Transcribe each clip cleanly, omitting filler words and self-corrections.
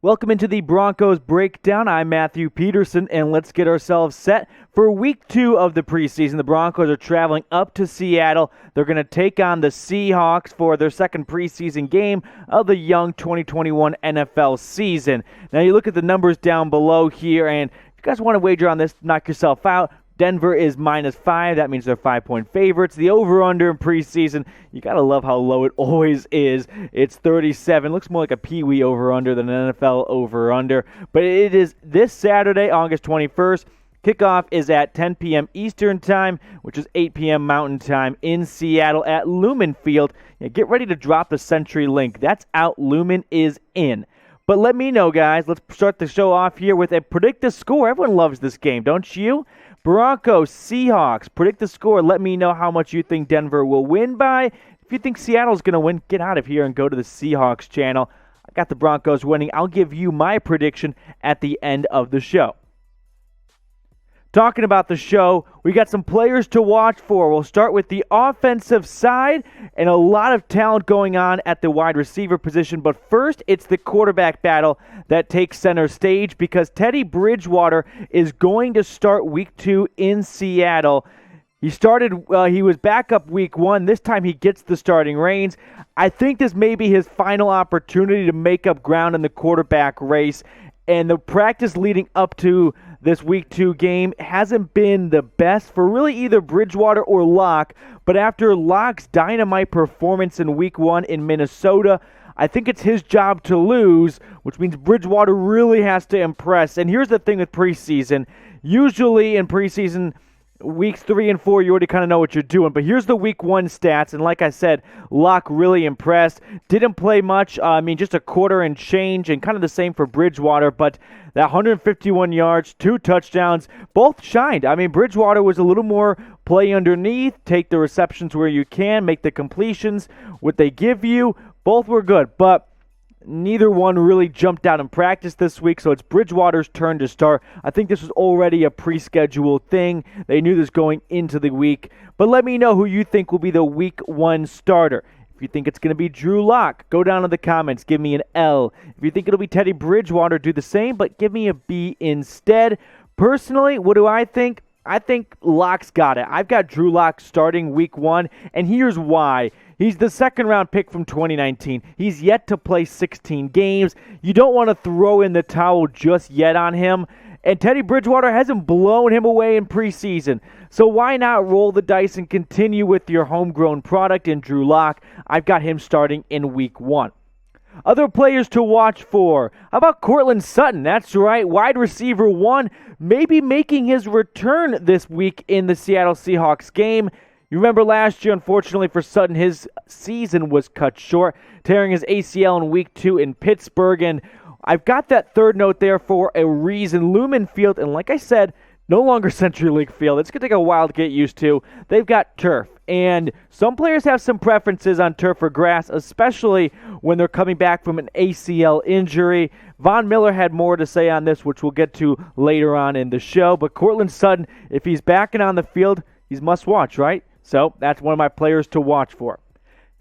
Welcome into the Broncos Breakdown. I'm Matthew Peterson, and let's get ourselves set for Week 2 of the preseason. The Broncos are traveling up to Seattle. They're going to take on the Seahawks for their second preseason game of the young 2021 NFL season. Now, you look at the numbers down below here, and if you guys want to wager on this, knock yourself out. Denver is -5. That means they're 5-point favorites. The over-under in preseason, you got to love how low it always is. It's 37. Looks more like a Pee-wee over-under than an NFL over-under. But it is this Saturday, August 21st. Kickoff is at 10 p.m. Eastern Time, which is 8 p.m. Mountain Time in Seattle at Lumen Field. Get ready to drop the Century link. That's out. Lumen is in. But let me know, guys. Let's start the show off here with a predict the score. Everyone loves this game, don't you? Broncos, Seahawks. Predict the score. Let me know how much you think Denver will win by. If you think Seattle's going to win, get out of here and go to the Seahawks channel. I got the Broncos winning. I'll give you my prediction at the end of the show. Talking about the show, we got some players to watch for. We'll start with the offensive side and a lot of talent going on at the wide receiver position. But first, it's the quarterback battle that takes center stage because Teddy Bridgewater is going to start Week 2 in Seattle. He was back up Week 1. This time he gets the starting reins. I think this may be his final opportunity to make up ground in the quarterback race. And the practice leading up to this Week 2 game hasn't been the best for really either Bridgewater or Lock. But after Lock's dynamite performance in Week 1 in Minnesota, I think it's his job to lose, which means Bridgewater really has to impress. And here's the thing with preseason. Usually in preseason, Weeks 3 and 4, you already kind of know what you're doing. But here's the Week 1 stats. And like I said, Lock really impressed. Didn't play much. Just a quarter and change. And kind of the same for Bridgewater. But that 151 yards, 2 touchdowns, both shined. Bridgewater was a little more play underneath. Take the receptions where you can. Make the completions. What they give you. Both were good. But neither one really jumped out in practice this week, so it's Bridgewater's turn to start. I think this was already a pre-scheduled thing. They knew this going into the week. But let me know who you think will be the Week 1 starter. If you think it's going to be Drew Lock, go down in the comments. Give me an L. If you think it'll be Teddy Bridgewater, do the same, but give me a B instead. Personally, what do I think? I think Lock's got it. I've got Drew Lock starting Week 1, and here's why. He's the second-round pick from 2019. He's yet to play 16 games. You don't want to throw in the towel just yet on him. And Teddy Bridgewater hasn't blown him away in preseason. So why not roll the dice and continue with your homegrown product in Drew Lock? I've got him starting in Week 1. Other players to watch for. How about Courtland Sutton? That's right, wide receiver 1, maybe making his return this week in the Seattle Seahawks game. You remember last year, unfortunately for Sutton, his season was cut short, tearing his ACL in Week 2 in Pittsburgh. And I've got that third note there for a reason. Lumen Field, and like I said, no longer CenturyLink Field. It's going to take a while to get used to. They've got turf. And some players have some preferences on turf or grass, especially when they're coming back from an ACL injury. Von Miller had more to say on this, which we'll get to later on in the show. But Courtland Sutton, if he's backing on the field, he's must-watch, right? So that's one of my players to watch for.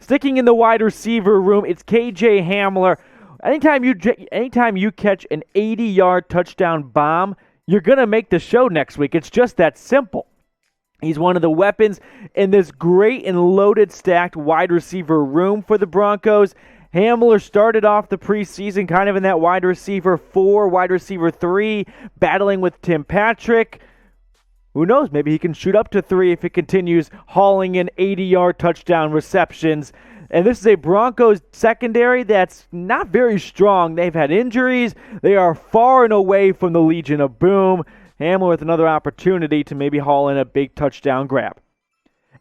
Sticking in the wide receiver room, it's KJ Hamler. Anytime you catch an 80-yard touchdown bomb, you're going to make the show next week. It's just that simple. He's one of the weapons in this great and loaded stacked wide receiver room for the Broncos. Hamler started off the preseason kind of in that wide receiver 4, wide receiver 3, battling with Tim Patrick. Who knows? Maybe he can shoot up to 3 if he continues hauling in 80-yard touchdown receptions. And this is a Broncos secondary that's not very strong. They've had injuries. They are far and away from the Legion of Boom. Hamler with another opportunity to maybe haul in a big touchdown grab.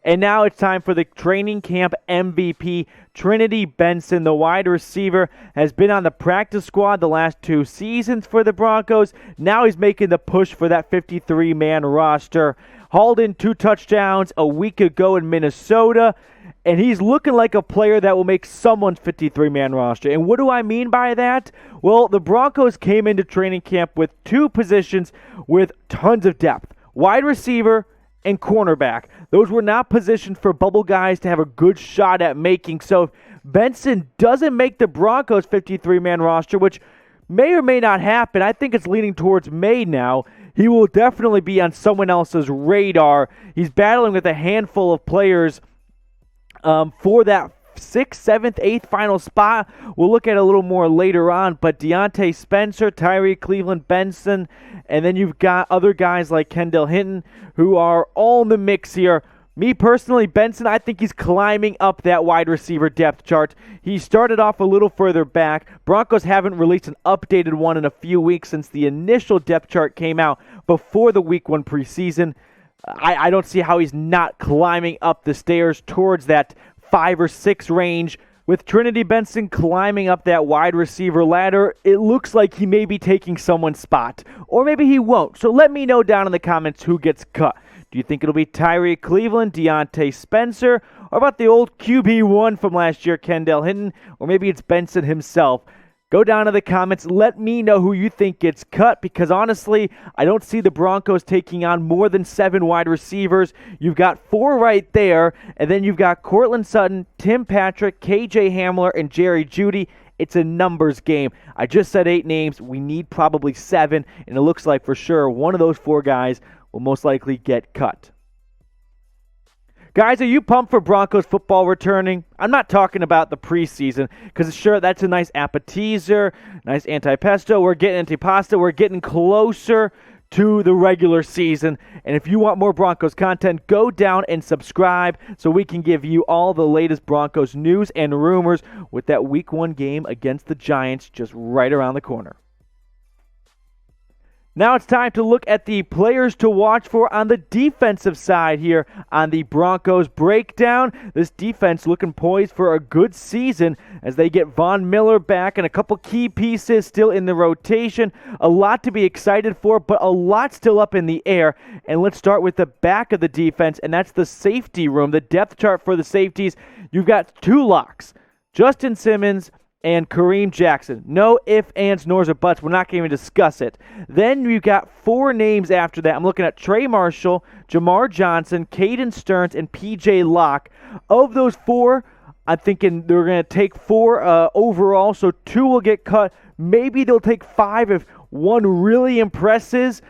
And now it's time for the training camp MVP, Trinity Benson. The wide receiver has been on the practice squad the last 2 seasons for the Broncos. Now he's making the push for that 53-man roster. Hauled in 2 touchdowns a week ago in Minnesota. And he's looking like a player that will make someone's 53-man roster. And what do I mean by that? Well, the Broncos came into training camp with 2 positions with tons of depth. Wide receiver and cornerback. Those were not positioned for bubble guys to have a good shot at making. So if Benson doesn't make the Broncos 53-man roster, which may or may not happen. I think it's leaning towards may now. He will definitely be on someone else's radar. He's battling with a handful of players for that 6th, 7th, 8th final spot. We'll look at it a little more later on, but Deontay Spencer, Tyree Cleveland Benson, and then you've got other guys like Kendall Hinton who are all in the mix here. Me personally, Benson, I think he's climbing up that wide receiver depth chart. He started off a little further back. Broncos haven't released an updated one in a few weeks since the initial depth chart came out before the Week 1 preseason. I don't see how he's not climbing up the stairs towards that 5 or 6 range. With Trinity Benson climbing up that wide receiver ladder, it looks like he may be taking someone's spot. Or maybe he won't. So let me know down in the comments who gets cut. Do you think it'll be Tyree Cleveland, Deontay Spencer, or about the old QB1 from last year, Kendall Hinton, or maybe it's Benson himself? Go down in the comments. Let me know who you think gets cut, because honestly, I don't see the Broncos taking on more than 7 wide receivers. You've got 4 right there, and then you've got Courtland Sutton, Tim Patrick, KJ Hamler, and Jerry Jeudy. It's a numbers game. I just said 8 names. We need probably 7, and it looks like for sure one of those 4 guys will most likely get cut. Guys, are you pumped for Broncos football returning? I'm not talking about the preseason, because sure, that's a nice appetizer, nice antipesto. We're getting antipasta. We're getting closer to the regular season. And if you want more Broncos content, go down and subscribe so we can give you all the latest Broncos news and rumors with that Week 1 game against the Giants just right around the corner. Now it's time to look at the players to watch for on the defensive side here on the Broncos Breakdown. This defense looking poised for a good season as they get Von Miller back and a couple key pieces still in the rotation. A lot to be excited for, but a lot still up in the air. And let's start with the back of the defense, and that's the safety room, the depth chart for the safeties. You've got 2 locks, Justin Simmons and Kareem Jackson. No ifs, ands, nors, or buts. We're not going to even discuss it. Then you've got 4 names after that. I'm looking at Trey Marshall, Jamar Johnson, Caden Stearns, and P.J. Locke. Of those 4, I'm thinking they're going to take 4 overall, so 2 will get cut. Maybe they'll take 5 if one really impresses.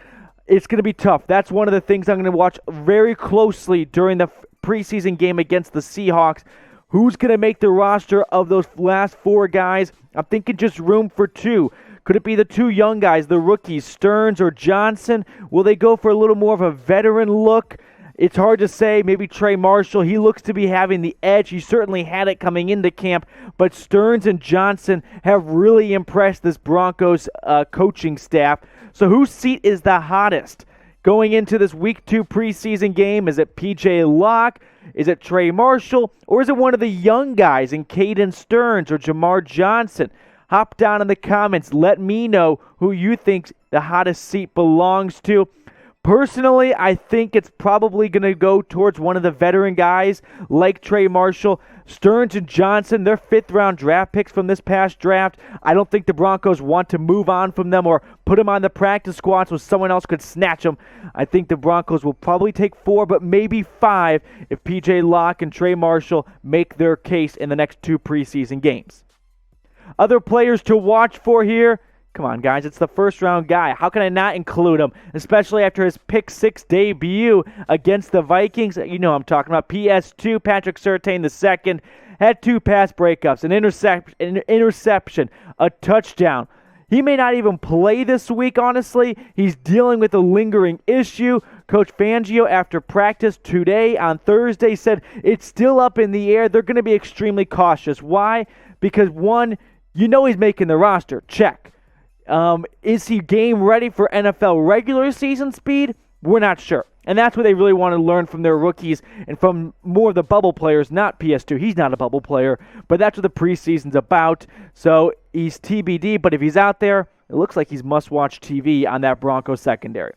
It's going to be tough. That's one of the things I'm going to watch very closely during the preseason game against the Seahawks. Who's going to make the roster of those last 4 guys? I'm thinking just room for 2. Could it be the 2 young guys, the rookies, Stearns or Johnson? Will they go for a little more of a veteran look? It's hard to say. Maybe Trey Marshall. He looks to be having the edge. He certainly had it coming into camp. But Stearns and Johnson have really impressed this Broncos coaching staff. So whose seat is the hottest going into this Week 2 preseason game? Is it P.J. Locke? Is it Trey Marshall? Or is it one of the young guys in Caden Stearns or Jamar Johnson? Hop down in the comments. Let me know who you think the hottest seat belongs to. Personally, I think it's probably going to go towards one of the veteran guys like Trey Marshall. Stearns and Johnson, they're 5th-round draft picks from this past draft. I don't think the Broncos want to move on from them or put them on the practice squad so someone else could snatch them. I think the Broncos will probably take 4, but maybe 5 if P.J. Locke and Trey Marshall make their case in the next 2 preseason games. Other players to watch for here. Come on, guys, it's the first-round guy. How can I not include him, especially after his pick 6 debut against the Vikings? You know I'm talking about. PS2, Patrick Surtain II, had 2 pass breakups, an interception, a touchdown. He may not even play this week, honestly. He's dealing with a lingering issue. Coach Fangio, after practice today on Thursday, said it's still up in the air. They're going to be extremely cautious. Why? Because, 1, you know he's making the roster. Check. Is he game ready for NFL regular season speed? We're not sure. And that's what they really want to learn from their rookies and from more of the bubble players, not PS2. He's not a bubble player, but that's what the preseason's about. So he's TBD, but if he's out there, it looks like he's must-watch TV on that Broncos secondary.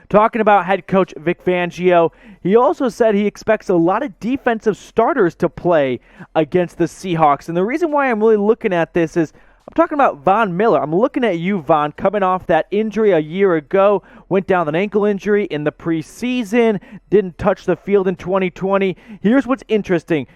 Talking about head coach Vic Fangio, he also said he expects a lot of defensive starters to play against the Seahawks. And the reason why I'm really looking at this is I'm talking about Von Miller. I'm looking at you, Von, coming off that injury a year ago. Went down with an ankle injury in the preseason. Didn't touch the field in 2020. Here's what's interesting.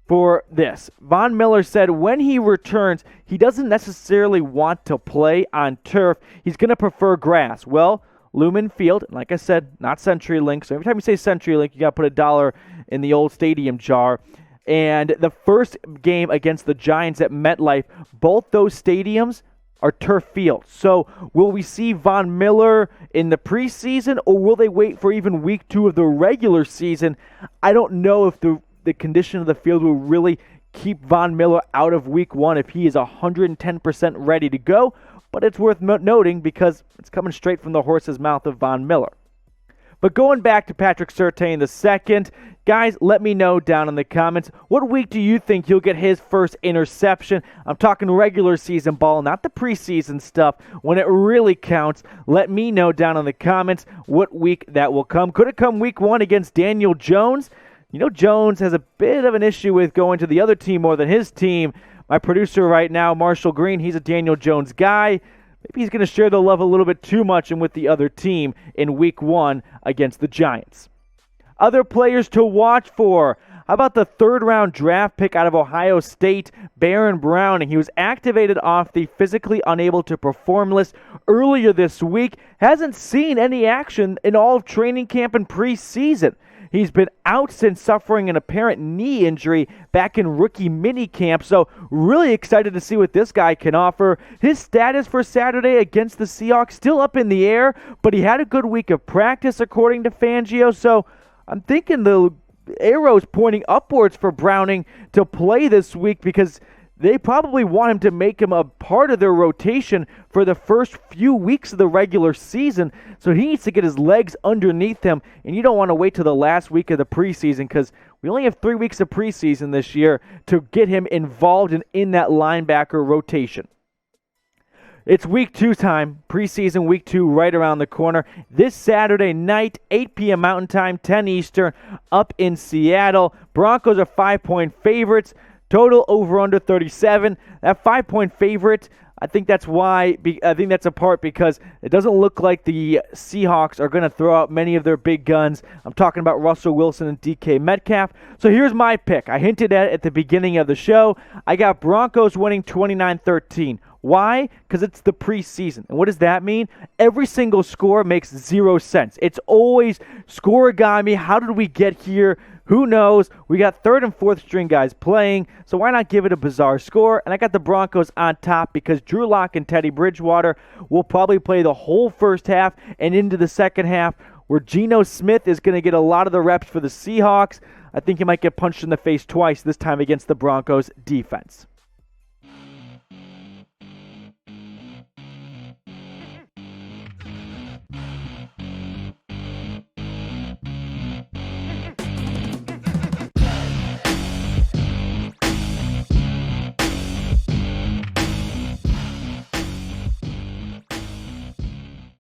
for this. Von Miller said when he returns, he doesn't necessarily want to play on turf. He's going to prefer grass. Well, Lumen Field, like I said, not CenturyLink. So every time you say CenturyLink, you got to put $1 in the old stadium jar. And the first game against the Giants at MetLife, both those stadiums are turf fields. So will we see Von Miller in the preseason, or will they wait for even week 2 of the regular season? I don't know if the condition of the field will really keep Von Miller out of week 1 if he is 110% ready to go, but it's worth noting because it's coming straight from the horse's mouth of Von Miller. But going back to Patrick Surtain II, guys, let me know down in the comments, what week do you think he'll get his first interception? I'm talking regular season ball, not the preseason stuff. When it really counts, let me know down in the comments what week that will come. Could it come week 1 against Daniel Jones? You know, Jones has a bit of an issue with going to the other team more than his team. My producer right now, Marshall Green, he's a Daniel Jones guy. Maybe he's going to share the love a little bit too much and with the other team in week 1 against the Giants. Other players to watch for. How about the third-round draft pick out of Ohio State, Baron Browning? He was activated off the physically unable to perform list earlier this week. Hasn't seen any action in all of training camp and preseason. He's been out since suffering an apparent knee injury back in rookie minicamp, so really excited to see what this guy can offer. His status for Saturday against the Seahawks still up in the air, but he had a good week of practice according to Fangio, so I'm thinking the arrow's pointing upwards for Browning to play this week because they probably want him to make him a part of their rotation for the first few weeks of the regular season. So he needs to get his legs underneath him, and you don't want to wait till the last week of the preseason because we only have 3 weeks of preseason this year to get him involved in that linebacker rotation. It's week 2 time, preseason week 2 right around the corner. This Saturday night, 8 p.m. Mountain Time, 10 Eastern, up in Seattle. Broncos are 5-point favorites. Total over under 37. That 5-point favorite, I think that's a part because it doesn't look like the Seahawks are going to throw out many of their big guns. I'm talking about Russell Wilson and DK Metcalf. So here's my pick. I hinted at the beginning of the show. I got Broncos winning 29-13. Why? Because it's the preseason. And what does that mean? Every single score makes 0 sense. It's always scoregami. How did we get here? Who knows? We got 3rd and 4th string guys playing, so why not give it a bizarre score? And I got the Broncos on top because Drew Lock and Teddy Bridgewater will probably play the whole first half and into the second half, where Geno Smith is going to get a lot of the reps for the Seahawks. I think he might get punched in the face twice, this time against the Broncos defense.